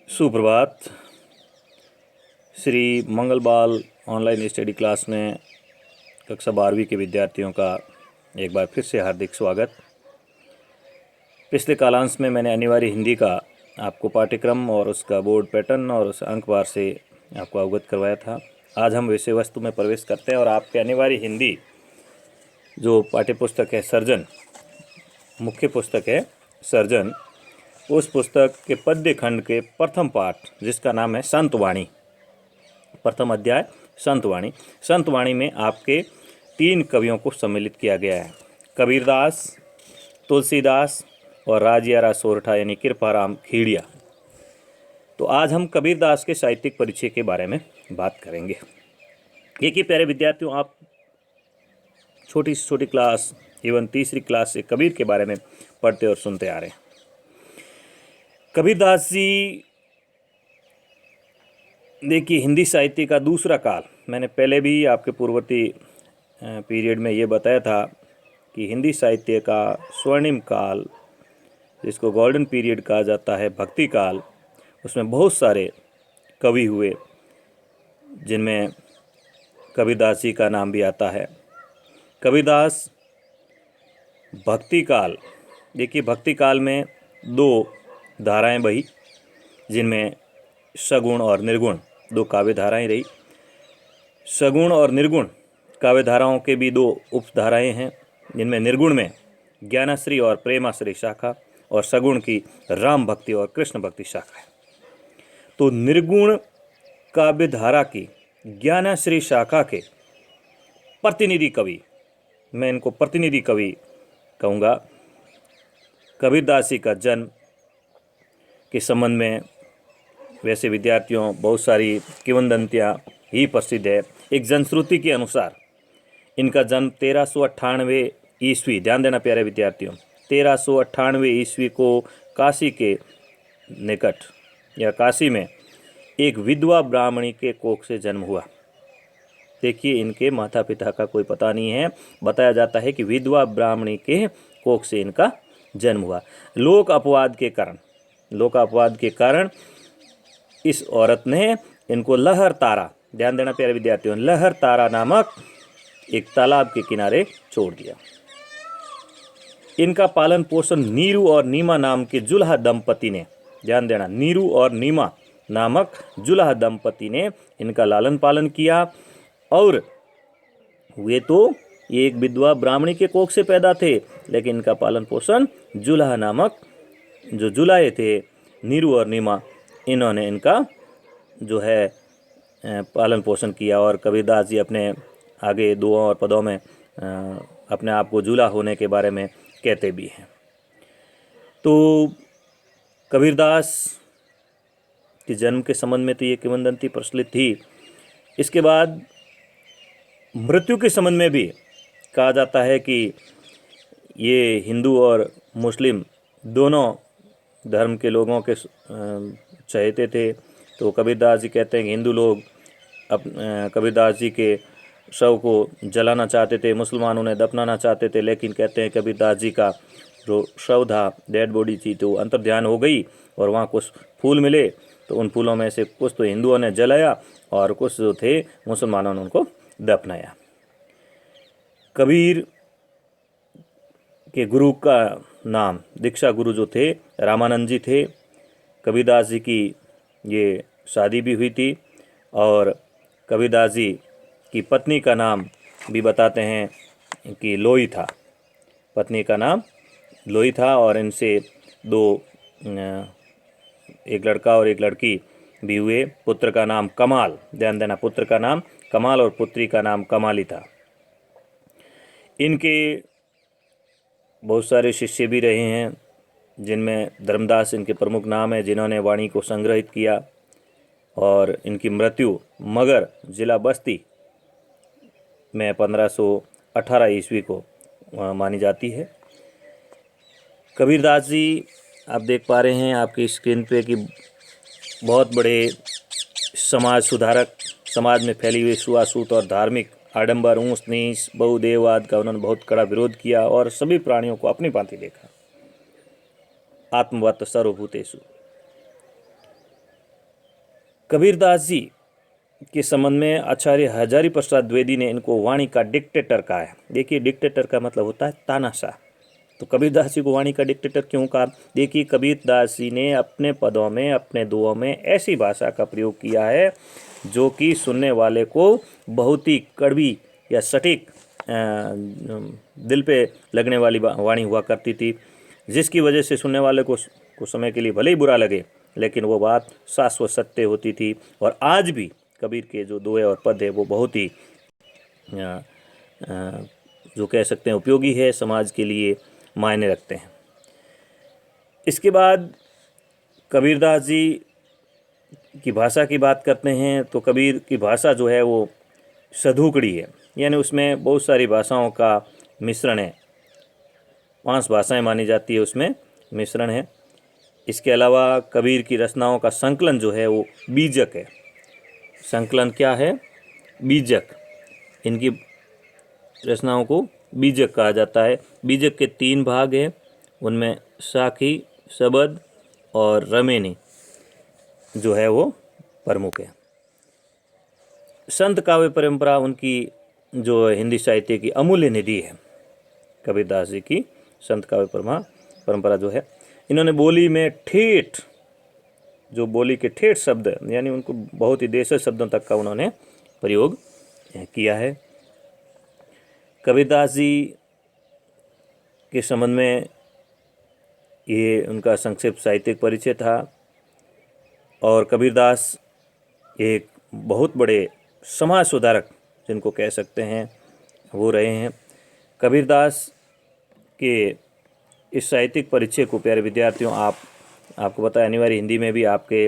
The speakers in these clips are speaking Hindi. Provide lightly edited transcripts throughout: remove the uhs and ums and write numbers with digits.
सुप्रभात। श्री मंगल बाल ऑनलाइन स्टडी क्लास में कक्षा 12वीं के विद्यार्थियों का एक बार फिर से हार्दिक स्वागत। पिछले कालांश में मैंने अनिवार्य हिंदी का आपको पाठ्यक्रम और उसका बोर्ड पैटर्न और उस अंकवार से आपको अवगत करवाया था। आज हम विषय वस्तु में प्रवेश करते हैं और आपके अनिवार्य हिंदी जो पाठ्य पुस्तक है सर्जन, मुख्य पुस्तक है सर्जन, उस पुस्तक के पद्य खंड के प्रथम पाठ जिसका नाम है संतवाणी, प्रथम अध्याय संतवाणी। संतवाणी में आपके 3 कवियों को सम्मिलित किया गया है, कबीरदास, तुलसीदास और राजियारा सोरठा यानी कृपाराम खेड़िया। तो आज हम कबीरदास के साहित्यिक परिचय के बारे में बात करेंगे। देखिए प्यारे विद्यार्थियों, आप छोटी से छोटी क्लास इवन तीसरी क्लास से कबीर के बारे में पढ़ते और सुनते आ रहे हैं। कबीरदास जी देखिए हिंदी साहित्य का दूसरा काल, मैंने पहले भी आपके पूर्ववर्ती पीरियड में ये बताया था कि हिंदी साहित्य का स्वर्णिम काल जिसको गोल्डन पीरियड कहा जाता है, भक्ति काल, उसमें बहुत सारे कवि हुए जिनमें कबीरदास जी का नाम भी आता है। कबीरदास भक्ति काल, देखिए भक्ति काल में 2 धाराएं बही जिनमें सगुण और निर्गुण 2 काव्य धाराएं रही। सगुण और निर्गुण काव्य धाराओं के भी 2 उपधाराएं हैं जिनमें निर्गुण में ज्ञानाश्री और प्रेमाश्री शाखा और सगुण की राम भक्ति और कृष्ण भक्ति शाखा है। तो निर्गुण काव्य धारा की ज्ञानाश्री शाखा के प्रतिनिधि कवि, मैं इनको प्रतिनिधि कवि कहूँगा। कबीरदास जी का जन्म के संबंध में वैसे विद्यार्थियों बहुत सारी किंवदंतियाँ ही प्रसिद्ध है। एक जनश्रुति के अनुसार इनका जन्म 1398 ईस्वी, ध्यान देना प्यारे विद्यार्थियों, 1398 ईस्वी को काशी के निकट या काशी में एक विधवा ब्राह्मणी के कोख से जन्म हुआ। देखिए इनके माता पिता का कोई पता नहीं है, बताया जाता है कि विधवा ब्राह्मणी के कोख से इनका जन्म हुआ। लोक अपवाद के कारण इस औरत ने इनको लहर तारा, ध्यान देना प्यारे विद्यार्थियों, लहर तारा नामक एक तालाब के किनारे छोड़ दिया। इनका पालन पोषण नीरू और नीमा नाम के जुल्हा दंपति ने, ध्यान देना, नीरू और नीमा नामक जुल्हा दंपति ने इनका लालन पालन किया। और वे तो एक विधवा ब्राह्मणी के कोख से पैदा थे, लेकिन इनका पालन पोषण जुल्हा नामक जो जुलाहे थे नीरू और नीमा, इन्होंने इनका जो है पालन पोषण किया। और कबीरदास जी अपने आगे दुआओं और पदों में अपने आप को जुला होने के बारे में कहते भी हैं। तो कबीरदास के जन्म के संबंध में तो ये किंवदंती प्रचलित थी। इसके बाद मृत्यु के संबंध में भी कहा जाता है कि ये हिंदू और मुस्लिम दोनों धर्म के लोगों के चहेते थे। तो कबीरदास जी कहते हैं कि हिंदू लोग कबीरदास जी के शव को जलाना चाहते थे, मुसलमानों ने दफनाना चाहते थे, लेकिन कहते हैं कबीरदास जी का जो शव था, डेड बॉडी थी, तो अंतर्ध्यान हो गई और वहाँ कुछ फूल मिले, तो उन फूलों में से कुछ तो हिंदुओं ने जलाया और कुछ जो थे मुसलमानों ने उनको दफनाया। कबीर के गुरु का नाम, दीक्षा गुरु जो थे रामानंद जी थे। कबीरदास जी की ये शादी भी हुई थी और कबीरदास जी की पत्नी का नाम भी बताते हैं कि लोई था, पत्नी का नाम लोई था। और इनसे 2 एक लड़का और एक लड़की भी हुए। पुत्र का नाम कमाल, ध्यान देना, पुत्र का नाम कमाल और पुत्री का नाम कमाली था। इनके बहुत सारे शिष्य भी रहे हैं जिनमें धर्मदास इनके प्रमुख नाम है, जिन्होंने वाणी को संग्रहित किया। और इनकी मृत्यु मगर जिला बस्ती में 1518 ईस्वी को मानी जाती है। कबीरदास जी आप देख पा रहे हैं आपकी स्क्रीन पे कि बहुत बड़े समाज सुधारक, समाज में फैली हुई छुआछूत और धार्मिक आडंबर, ऊंच नीच, बहुदेववाद का उन्होंने बहुत कड़ा विरोध किया और सभी प्राणियों को अपनी भांति देखा। आत्मवत सर्वभूतेषु। कबीरदास जी के संबंध में आचार्य हजारी प्रसाद द्विवेदी ने इनको वाणी का डिक्टेटर कहा है। देखिए, डिक्टेटर का मतलब होता है तानाशाह। तो कबीरदास जी को वाणी का डिक्टेटर क्यों कहा? देखिए, कबीरदास जी ने अपने पदों में, अपने दुआओं में ऐसी भाषा का प्रयोग किया है जो कि सुनने वाले को बहुत ही कड़वी या सटीक दिल पे लगने वाली वाणी हुआ करती थी, जिसकी वजह से सुनने वाले को कुछ समय के लिए भले ही बुरा लगे, लेकिन वो बात शाश्वत सत्य होती थी। और आज भी कबीर के जो दोहे और पद है वो बहुत ही जो कह सकते हैं उपयोगी है, समाज के लिए मायने रखते हैं। इसके बाद कबीरदास जी की भाषा की बात करते हैं तो कबीर की भाषा जो है वो सधुकड़ी है, यानी उसमें बहुत सारी भाषाओं का मिश्रण है। 5 भाषाएं मानी जाती है, उसमें मिश्रण है। इसके अलावा कबीर की रचनाओं का संकलन जो है वो बीजक है। संकलन क्या है? बीजक। इनकी रचनाओं को बीजक कहा जाता है। बीजक के 3 भाग हैं, उनमें साखी, शबद और रमेनी जो है वो प्रमुख है। संत काव्य परंपरा उनकी जो हिंदी साहित्य की अमूल्य निधि है। कबीरदास जी की संत काव्य परंपरा जो है, इन्होंने बोली में ठेठ, जो बोली के ठेठ शब्द यानी उनको बहुत ही देशज शब्दों तक का उन्होंने प्रयोग किया है। कबीरदास जी के संबंध में ये उनका संक्षिप्त साहित्यिक परिचय था। और कबीरदास एक बहुत बड़े समाज सुधारक जिनको कह सकते हैं वो रहे हैं। कबीरदास के इस साहित्यिक परिचय को प्यारे विद्यार्थियों, आपको पता है अनिवार्य हिंदी में भी आपके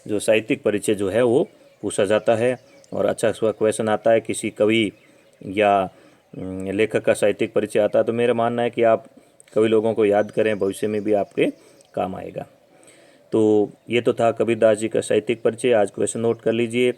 जो साहित्यिक परिचय जो है वो पूछा जाता है और अच्छा क्वेश्चन आता है, किसी कवि या लेखक का साहित्यिक परिचय आता है। तो मेरा मानना है कि आप कवि लोगों को याद करें, भविष्य में भी आपके काम आएगा। तो ये तो था कबीरदास जी का साहित्यिक परिचय। आज क्वेश्चन नोट कर लीजिए,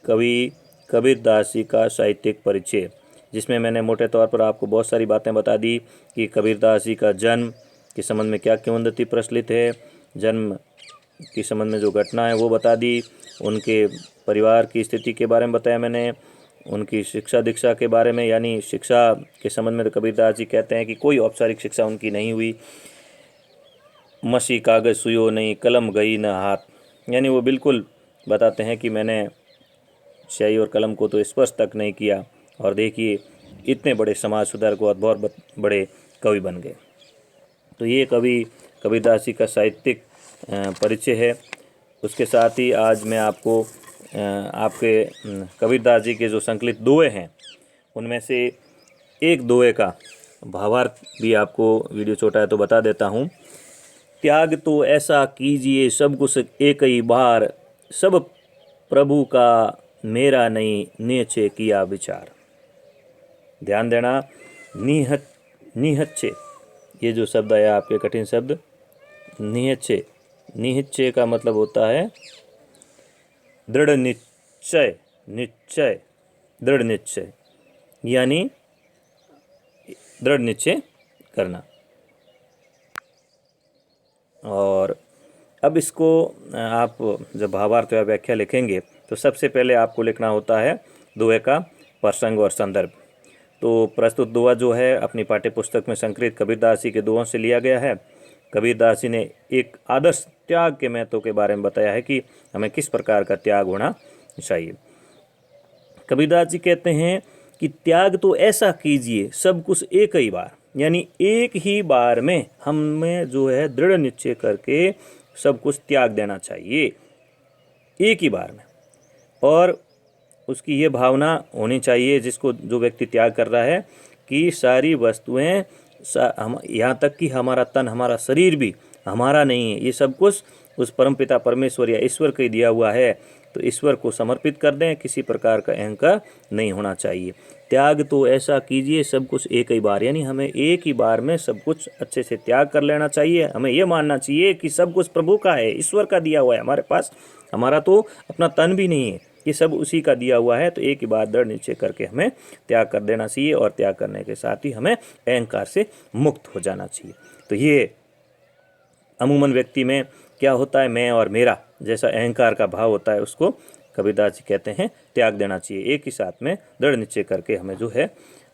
कवि कबीरदास जी का साहित्यिक परिचय, जिसमें मैंने मोटे तौर पर आपको बहुत सारी बातें बता दी कि कबीरदास जी का जन्म के संबंध में क्या किंवदंती प्रचलित है, जन्म के संबंध में जो घटना है वो बता दी, उनके परिवार की स्थिति के बारे में बताया मैंने, उनकी शिक्षा दीक्षा के बारे में, यानी शिक्षा के संबंध में तो कबीरदास जी कहते हैं कि कोई औपचारिक शिक्षा उनकी नहीं हुई। मसी कागज़ सुयो नहीं, कलम गई न हाथ, यानी वो बिल्कुल बताते हैं कि मैंने स्याही और कलम को तो स्पर्श तक नहीं किया। और देखिए, इतने बड़े समाज सुधारक और बहुत बड़े कवि बन गए। तो ये कबीरदास जी का साहित्यिक परिचय है। उसके साथ ही आज मैं आपको आपके कबीरदास जी के जो संकलित दोहे हैं उनमें से एक दोहे का भावार्थ भी आपको, वीडियो छोटा है तो बता देता हूँ। त्याग तो ऐसा कीजिए सब कुछ एक ही बार, सब प्रभु का मेरा नहीं निहचे किया विचार। ध्यान देना, निहचे ये जो शब्द आया आपके कठिन शब्द, निहचे, निहचे का मतलब होता है दृढ़ निश्चय, निश्चय, दृढ़ निश्चय, यानी दृढ़ निश्चय करना। और अब इसको आप जब भावार्थ या व्याख्या लिखेंगे तो सबसे पहले आपको लिखना होता है दोहे का प्रसंग और संदर्भ। तो प्रस्तुत दोहा जो है अपनी पाठ्य पुस्तक में संकलित कबीरदास जी के दोहों से लिया गया है। कबीरदास जी ने एक आदर्श त्याग के महत्व के बारे में बताया है कि हमें किस प्रकार का त्याग होना चाहिए। कबीरदास जी कहते हैं कि त्याग तो ऐसा कीजिए सब कुछ एक ही बार, यानी एक ही बार में हमें जो है दृढ़ निश्चय करके सब कुछ त्याग देना चाहिए, एक ही बार में। और उसकी ये भावना होनी चाहिए, जिसको जो व्यक्ति त्याग कर रहा है, कि सारी वस्तुएं यहाँ तक कि हमारा तन, हमारा शरीर भी हमारा नहीं है, ये सब कुछ उस परमपिता परमेश्वर या ईश्वर को दिया हुआ है। तो ईश्वर को समर्पित कर दें, किसी प्रकार का अहंकार नहीं होना चाहिए। त्याग तो ऐसा कीजिए सब कुछ एक ही बार, यानी हमें एक ही बार में सब कुछ अच्छे से त्याग कर लेना चाहिए। हमें यह मानना चाहिए कि सब कुछ प्रभु का है, ईश्वर का दिया हुआ है हमारे पास, हमारा तो अपना तन भी नहीं है, ये सब उसी का दिया हुआ है। तो एक ही बार दृढ़ निश्चय करके हमें त्याग कर देना चाहिए और त्याग करने के साथ ही हमें अहंकार से मुक्त हो जाना चाहिए। तो ये अमूमन व्यक्ति में क्या होता है, मैं और मेरा जैसा अहंकार का भाव होता है उसको कबीरदास जी कहते हैं त्याग देना चाहिए। एक ही साथ में दृढ़ निश्चय करके हमें जो है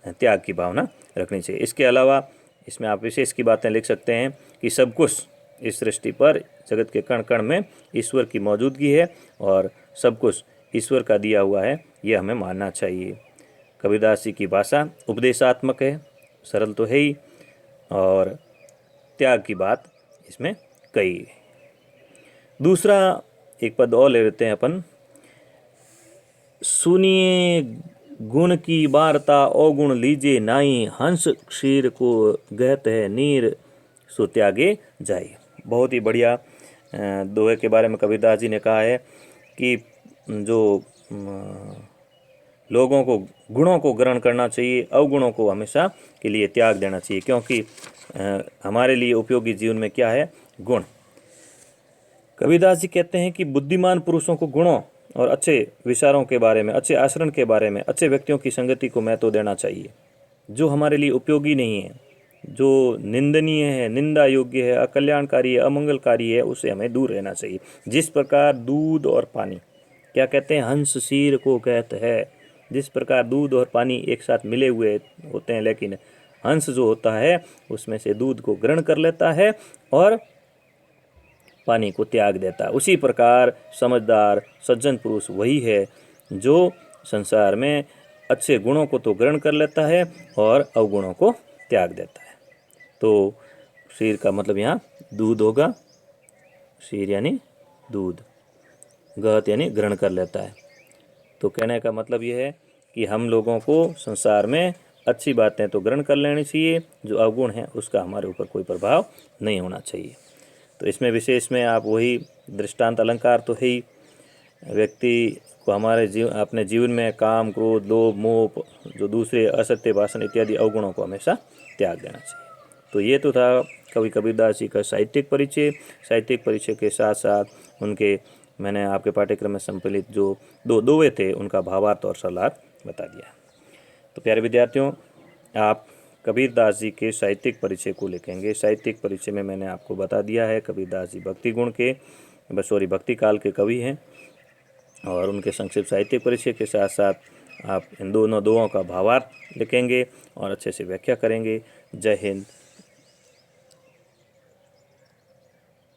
त्याग की भावना रखनी चाहिए। इसके अलावा इसमें आप विशेष की बातें लिख सकते हैं कि सब कुछ इस सृष्टि पर जगत के कण कण में ईश्वर की मौजूदगी है और सब कुछ ईश्वर का दिया हुआ है, यह हमें मानना चाहिए। कबीरदास जी की भाषा उपदेशात्मक है, सरल तो है ही, और त्याग की बात इसमें कही है। दूसरा एक पद और ले लेते हैं अपन। सुनिए गुण की वार्ता अवगुण लीजिए नाई, हंस क्षीर को गहत है नीर सो त्यागे जाए। बहुत ही बढ़िया दोहे के बारे में कबीरदास जी ने कहा है कि जो लोगों को गुणों को ग्रहण करना चाहिए, अवगुणों को हमेशा के लिए त्याग देना चाहिए, क्योंकि हमारे लिए उपयोगी जीवन में क्या है, गुण। कबीरदास जी कहते हैं कि बुद्धिमान पुरुषों को गुणों और अच्छे विचारों के बारे में, अच्छे आचरण के बारे में, अच्छे व्यक्तियों की संगति को महत्व देना चाहिए। जो हमारे लिए उपयोगी नहीं है, जो निंदनीय है, निंदा योग्य है, अकल्याणकारी है, अमंगलकारी है, उससे हमें दूर रहना चाहिए। जिस प्रकार दूध और पानी, क्या कहते हैं, हंस शीर को कहते हैं। जिस प्रकार दूध और पानी एक साथ मिले हुए होते हैं, लेकिन हंस जो होता है उसमें से दूध को ग्रहण कर लेता है और पानी को त्याग देता है। उसी प्रकार समझदार सज्जन पुरुष वही है जो संसार में अच्छे गुणों को तो ग्रहण कर लेता है और अवगुणों को त्याग देता है। तो शीर का मतलब यहाँ दूध होगा, शीर यानी दूध, गहत यानी ग्रहण कर लेता है। तो कहने का मतलब यह है कि हम लोगों को संसार में अच्छी बातें तो ग्रहण कर लेनी चाहिए, जो अवगुण है उसका हमारे ऊपर कोई प्रभाव नहीं होना चाहिए। तो इसमें विशेष में आप वही दृष्टांत अलंकार तो है ही, व्यक्ति को हमारे अपने जीवन में काम, क्रोध, लोभ, मोह, जो दूसरे असत्य भाषण इत्यादि अवगुणों को हमेशा त्याग देना चाहिए। तो ये तो था कवि कबीरदास जी का साहित्यिक परिचय। साहित्यिक परिचय के साथ साथ उनके मैंने आपके पाठ्यक्रम में सम्मिलित जो दोहे थे उनका भावार्थ और सरलार्थ बता दिया। तो प्यारे विद्यार्थियों, आप कबीरदास जी के साहित्यिक परिचय को लिखेंगे। साहित्यिक परिचय में मैंने आपको बता दिया है कबीरदास जी भक्ति गुण के भक्ति काल के कवि हैं, और उनके संक्षिप्त साहित्यिक परिचय के साथ साथ आप इन दोनों दोहों का भावार्थ लिखेंगे और अच्छे से व्याख्या करेंगे। जय हिंद,